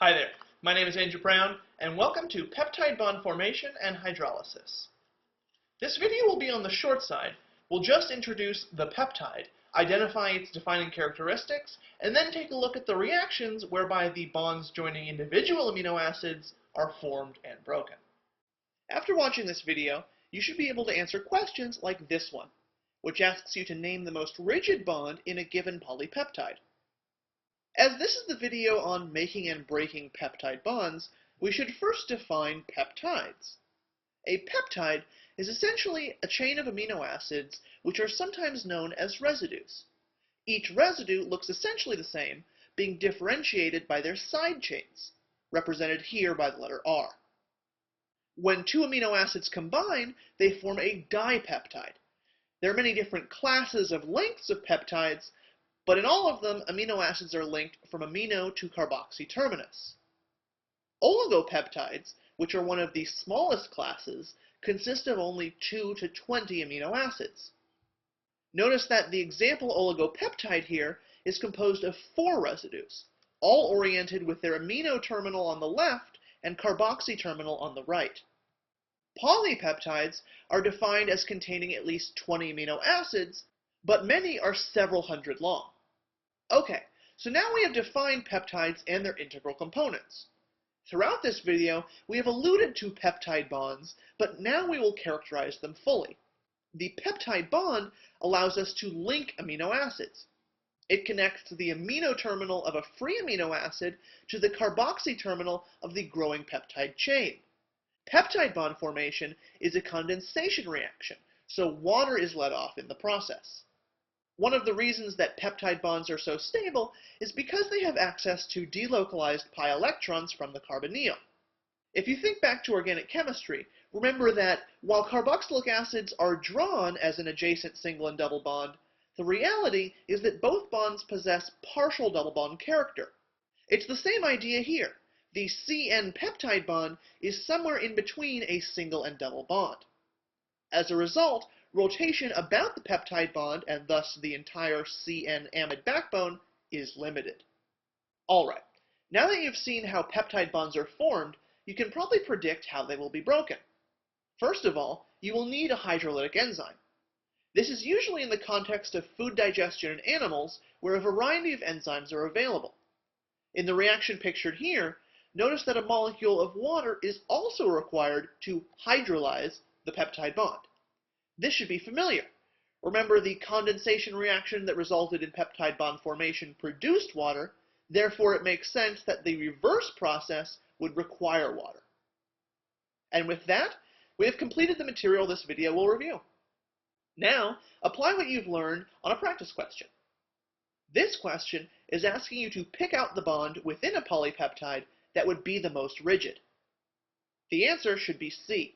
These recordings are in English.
Hi there, my name is Andrew Brown, and welcome to Peptide Bond Formation and Hydrolysis. This video will be on the short side. We'll just introduce the peptide, identify its defining characteristics, and then take a look at the reactions whereby the bonds joining individual amino acids are formed and broken. After watching this video, you should be able to answer questions like this one, which asks you to name the most rigid bond in a given polypeptide. As this is the video on making and breaking peptide bonds, we should first define peptides. A peptide is essentially a chain of amino acids which are sometimes known as residues. Each residue looks essentially the same, being differentiated by their side chains, represented here by the letter R. When two amino acids combine, they form a dipeptide. There are many different classes of lengths of peptides, but in all of them, amino acids are linked from amino to carboxy terminus. Oligopeptides, which are one of the smallest classes, consist of only 2 to 20 amino acids. Notice that the example oligopeptide here is composed of 4 residues, all oriented with their amino terminal on the left and carboxy terminal on the right. Polypeptides are defined as containing at least 20 amino acids, but many are several hundred long. Okay, so now we have defined peptides and their integral components. Throughout this video, we have alluded to peptide bonds, but now we will characterize them fully. The peptide bond allows us to link amino acids. It connects the amino terminal of a free amino acid to the carboxy terminal of the growing peptide chain. Peptide bond formation is a condensation reaction, so water is let off in the process. One of the reasons that peptide bonds are so stable is because they have access to delocalized pi electrons from the carbonyl. If you think back to organic chemistry, remember that while carboxylic acids are drawn as an adjacent single and double bond, the reality is that both bonds possess partial double bond character. It's the same idea here. The CN peptide bond is somewhere in between a single and double bond. As a result, rotation about the peptide bond, and thus the entire CN amide backbone, is limited. Alright, now that you've seen how peptide bonds are formed, you can probably predict how they will be broken. First of all, you will need a hydrolytic enzyme. This is usually in the context of food digestion in animals, where a variety of enzymes are available. In the reaction pictured here, notice that a molecule of water is also required to hydrolyze the peptide bond. This should be familiar. Remember, the condensation reaction that resulted in peptide bond formation produced water, therefore it makes sense that the reverse process would require water. And with that, we have completed the material this video will review. Now, apply what you've learned on a practice question. This question is asking you to pick out the bond within a polypeptide that would be the most rigid. The answer should be C.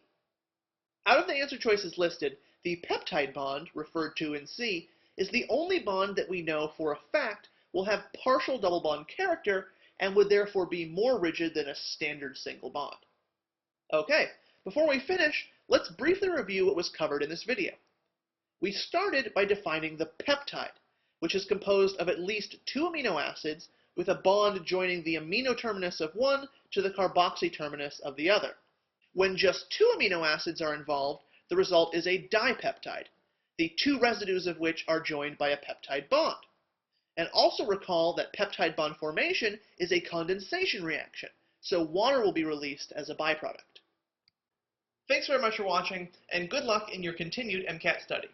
Out of the answer choices listed, the peptide bond, referred to in C, is the only bond that we know for a fact will have partial double bond character and would therefore be more rigid than a standard single bond. Okay, before we finish, let's briefly review what was covered in this video. We started by defining the peptide, which is composed of at least 2 amino acids with a bond joining the amino terminus of one to the carboxy terminus of the other. When just 2 amino acids are involved, the result is a dipeptide, the 2 residues of which are joined by a peptide bond. And also recall that peptide bond formation is a condensation reaction, so water will be released as a byproduct. Thanks very much for watching, and good luck in your continued MCAT study.